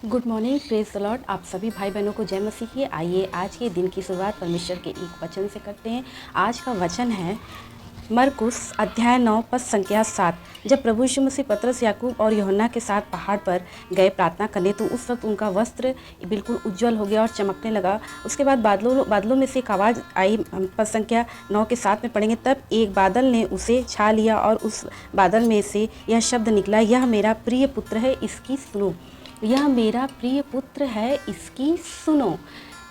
Good morning, praise the Lord. आप सभी भाई बहनों को जय मसीह की। आइए आज के दिन की शुरुआत परमेश्वर के एक वचन से करते हैं। आज का वचन है मरकुस अध्याय 9 पद संख्या 7। जब प्रभु यीशु मसीह पतरस, याकूब और यूहन्ना के साथ पहाड़ पर गए प्रार्थना करने, तो उस वक्त उनका वस्त्र बिल्कुल उज्जवल हो गया और चमकने लगा। उसके बाद बादलों में से एक आवाज़ आई। पद संख्या 9 के 7 में पढ़ेंगे, तब एक बादल ने उसे छा लिया और उस बादल में से यह शब्द निकला, यह मेरा प्रिय पुत्र है, इसकी सुनो। यह मेरा प्रिय पुत्र है, इसकी सुनो।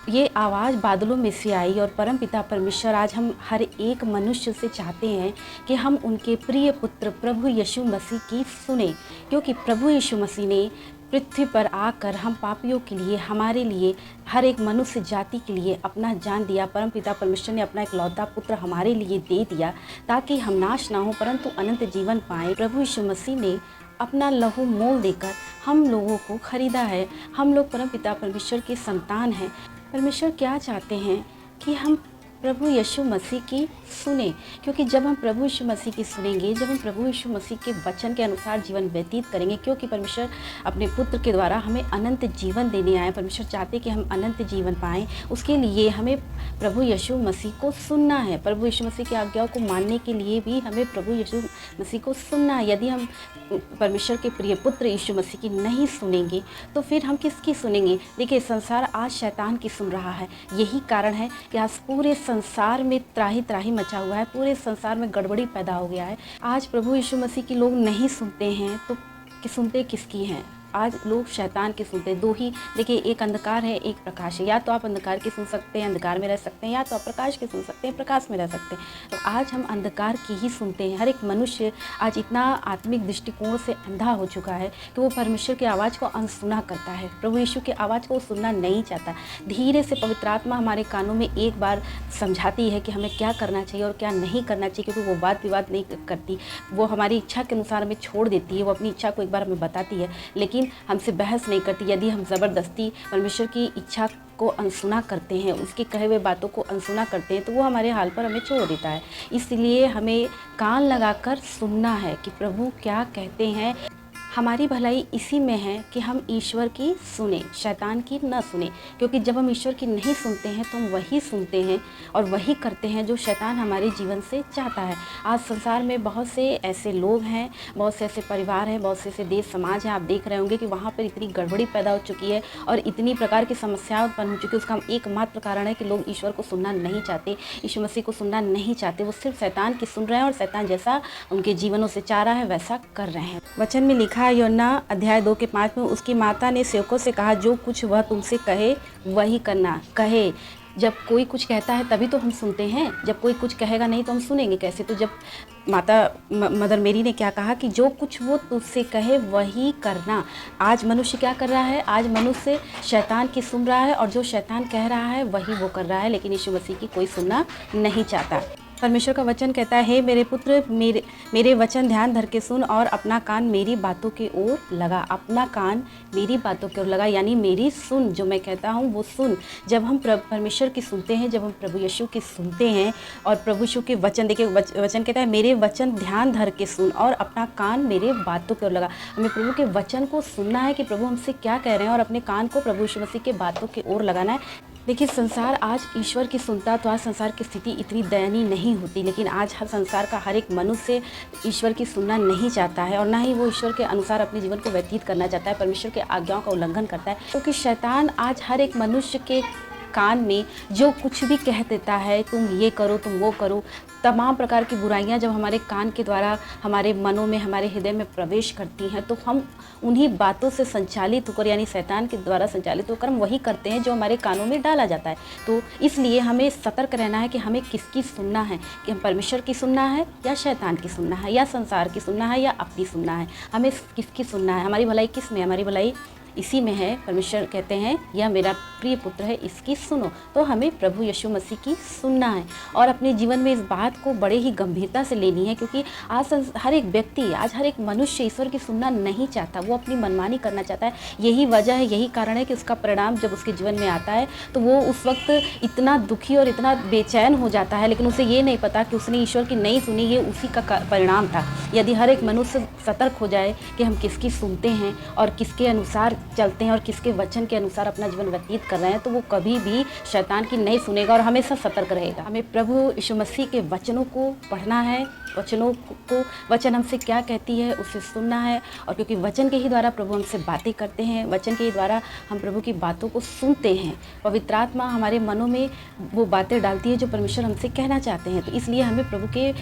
ये आवाज़ बादलों में से आई और परमपिता परमेश्वर आज हम हर एक मनुष्य से चाहते हैं कि हम उनके प्रिय पुत्र प्रभु यीशु मसीह की सुने, क्योंकि प्रभु यीशु मसीह ने पृथ्वी पर आकर हम पापियों के लिए, हमारे लिए, हर एक मनुष्य जाति के लिए अपना जान दिया। परमपिता परमेश्वर ने अपना इकलौता पुत्र हमारे लिए दे दिया ताकि हम नाश ना हो परंतु अनंत जीवन पाएँ। प्रभु यीशु मसीह ने अपना लहू मोल देकर हम लोगों को खरीदा है। हम लोग परमपिता परमेश्वर के संतान हैं। परमेश्वर क्या चाहते हैं कि हम प्रभु यीशु मसीह की सुने, क्योंकि जब हम प्रभु यीशु मसीह की सुनेंगे, जब हम प्रभु यीशु मसीह के वचन के अनुसार जीवन व्यतीत करेंगे, क्योंकि परमेश्वर अपने पुत्र के द्वारा हमें अनंत जीवन देने आए। परमेश्वर चाहते कि हम अनंत जीवन पाएं, उसके लिए हमें प्रभु यीशु मसीह को सुनना है। प्रभु यीशु मसीह की आज्ञाओं को मानने के लिए भी हमें प्रभु यीशु मसीह को सुनना है। यदि हम परमेश्वर के प्रिय पुत्र यीशु मसीह की नहीं सुनेंगे तो फिर हम किसकी सुनेंगे? देखिए, संसार आज शैतान की सुन रहा है। यही कारण है कि आज पूरे संसार में त्राही त्राही मचा हुआ है, पूरे संसार में गड़बड़ी पैदा हो गया है। आज प्रभु यीशु मसीह की लोग नहीं सुनते हैं तो सुनते किसकी हैं? आज लोग शैतान की सुनते हैं। दो ही, देखिए, एक अंधकार है, एक प्रकाश है। या तो आप अंधकार की सुन सकते हैं, अंधकार में रह सकते हैं, या तो आप प्रकाश की सुन सकते हैं, प्रकाश में रह सकते हैं। तो आज हम अंधकार की ही सुनते हैं। हर एक मनुष्य आज इतना आत्मिक दृष्टिकोण से अंधा हो चुका है कि वो परमेश्वर की आवाज़ को अनसुना करता है। प्रभु यीशु की आवाज़ को वो सुनना नहीं चाहता। धीरे से पवित्र आत्मा हमारे कानों में एक बार समझाती है कि हमें क्या करना चाहिए और क्या नहीं करना चाहिए, क्योंकि वो वाद विवाद नहीं करती। वो हमारी इच्छा के अनुसार हमें छोड़ देती है। वो अपनी इच्छा को एक बार हमें बताती है, लेकिन हमसे बहस नहीं करती। यदि हम ज़बरदस्ती परमेश्वर की इच्छा को अनसुना करते हैं, उसके कहे हुए बातों को अनसुना करते हैं, तो वो हमारे हाल पर हमें छोड़ देता है। इसलिए हमें कान लगाकर सुनना है कि प्रभु क्या कहते हैं। हमारी भलाई इसी में है कि हम ईश्वर की सुने, शैतान की न सुने, क्योंकि जब हम ईश्वर की नहीं सुनते हैं तो हम वही सुनते हैं और वही करते हैं जो शैतान हमारे जीवन से चाहता है। आज संसार में बहुत से ऐसे लोग हैं, बहुत से ऐसे परिवार हैं, बहुत से ऐसे देश समाज हैं। आप देख रहे होंगे कि वहाँ पर इतनी गड़बड़ी पैदा हो चुकी है और इतनी प्रकार की समस्याएं उत्पन्न हो चुकी है। उसका एकमात्र कारण है कि लोग ईश्वर को सुनना नहीं चाहते, यीशु मसीह को सुनना नहीं चाहते। वो सिर्फ शैतान की सुन रहे हैं और शैतान जैसा उनके जीवनों से चाह रहा है वैसा कर रहे हैं। वचन में लिखा यूहन्ना अध्याय 2 के 5 में, उसकी माता ने सेवकों से कहा, जो कुछ वह तुमसे कहे वही करना। कहे, जब कोई कुछ कहता है तभी तो हम सुनते हैं। जब कोई कुछ कहेगा नहीं तो हम सुनेंगे कैसे? तो जब मदर मेरी ने क्या कहा कि जो कुछ वो तुझसे कहे वही करना। आज मनुष्य क्या कर रहा है? आज मनुष्य शैतान की सुन रहा है और जो शैतान कह रहा है वही वो कर रहा है, लेकिन यीशु मसीह की कोई सुनना नहीं चाहता। परमेश्वर का वचन कहता है, हे मेरे पुत्र, मेरे वचन ध्यान धर के सुन और अपना कान मेरी बातों की ओर लगा। अपना कान मेरी बातों की ओर लगा, यानी मेरी सुन। जो मैं कहता हूँ वो सुन। जब हम परमेश्वर की सुनते हैं, जब हम प्रभु यीशु की सुनते हैं और प्रभु यीशु के वचन, देखिए वचन कहता है, मेरे वचन ध्यान धर के सुन और अपना कान मेरे बातों की ओर लगा। हमें प्रभु के वचन को सुनना है कि प्रभु हमसे क्या कह रहे हैं और अपने कान को प्रभु यीशु मसीह के बातों की ओर लगाना है। देखिए, संसार आज ईश्वर की सुनता तो आज संसार की स्थिति इतनी दयनीय नहीं होती, लेकिन आज हर संसार का हर एक मनुष्य ईश्वर की सुनना नहीं चाहता है और ना ही वो ईश्वर के अनुसार अपने जीवन को व्यतीत करना चाहता है। परमेश्वर के आज्ञाओं का उल्लंघन करता है, क्योंकि शैतान आज हर एक मनुष्य के कान में जो कुछ भी कह देता है, तुम ये करो, तुम वो करो, तमाम प्रकार की बुराइयां जब हमारे कान के द्वारा हमारे मनों में, हमारे हृदय में प्रवेश करती हैं, तो हम उन्हीं बातों से संचालित होकर, यानी शैतान के द्वारा संचालित होकर हम वही करते हैं जो हमारे कानों में डाला जाता है। तो इसलिए हमें सतर्क रहना है कि हमें किसकी सुनना है, कि हम परमेश्वर की सुनना है या शैतान की सुनना है, या संसार की सुनना है या अपनी सुनना है। हमें किसकी सुनना है? हमारी भलाई किस में? हमारी भलाई इसी में है। परमेश्वर कहते हैं, यह मेरा प्रिय पुत्र है, इसकी सुनो। तो हमें प्रभु यीशु मसीह की सुनना है और अपने जीवन में इस बात को बड़े ही गंभीरता से लेनी है, क्योंकि आज हर एक व्यक्ति, आज हर एक मनुष्य ईश्वर की सुनना नहीं चाहता। वो अपनी मनमानी करना चाहता है। यही वजह है, यही कारण है कि उसका परिणाम जब उसके जीवन में आता है तो वो उस वक्त इतना दुखी और इतना बेचैन हो जाता है, लेकिन उसे ये नहीं पता कि उसने ईश्वर की नहीं सुनी, ये उसी का परिणाम था। यदि हर एक मनुष्य सतर्क हो जाए कि हम किसकी सुनते हैं और किसके अनुसार चलते हैं और किसके वचन के अनुसार अपना जीवन व्यतीत कर रहे हैं, तो वो कभी भी शैतान की नहीं सुनेगा और हमेशा सतर्क रहेगा। हमें प्रभु यीशु मसीह के वचनों को पढ़ना है, वचन हमसे क्या कहती है उसे सुनना है। और क्योंकि वचन के ही द्वारा प्रभु हमसे बातें करते हैं, वचन के ही द्वारा हम प्रभु की बातों को सुनते हैं। पवित्र आत्मा हमारे मनों में वो बातें डालती है जो परमेश्वर हमसे कहना चाहते हैं। तो इसलिए हमें प्रभु के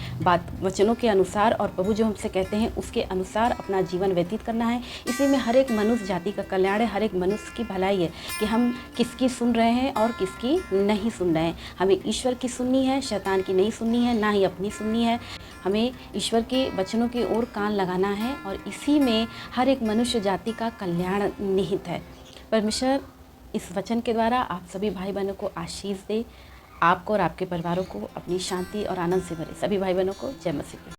वचनों के अनुसार और प्रभु जो हमसे कहते हैं उसके अनुसार अपना जीवन व्यतीत करना है। इसी में हर एक मनुष्य जाति का कल्याण है, हर एक मनुष्य की भलाई है कि हम किसकी सुन रहे हैं और किसकी नहीं सुन रहे हैं। हमें ईश्वर की सुननी है, शैतान की नहीं सुननी है, ना ही अपनी सुननी है। हमें ईश्वर के वचनों की ओर कान लगाना है और इसी में हर एक मनुष्य जाति का कल्याण निहित है। परमेश्वर इस वचन के द्वारा आप सभी भाई बहनों को आशीष दे, आपको और आपके परिवारों को अपनी शांति और आनंद से भरे। सभी भाई बहनों को जय मसीह।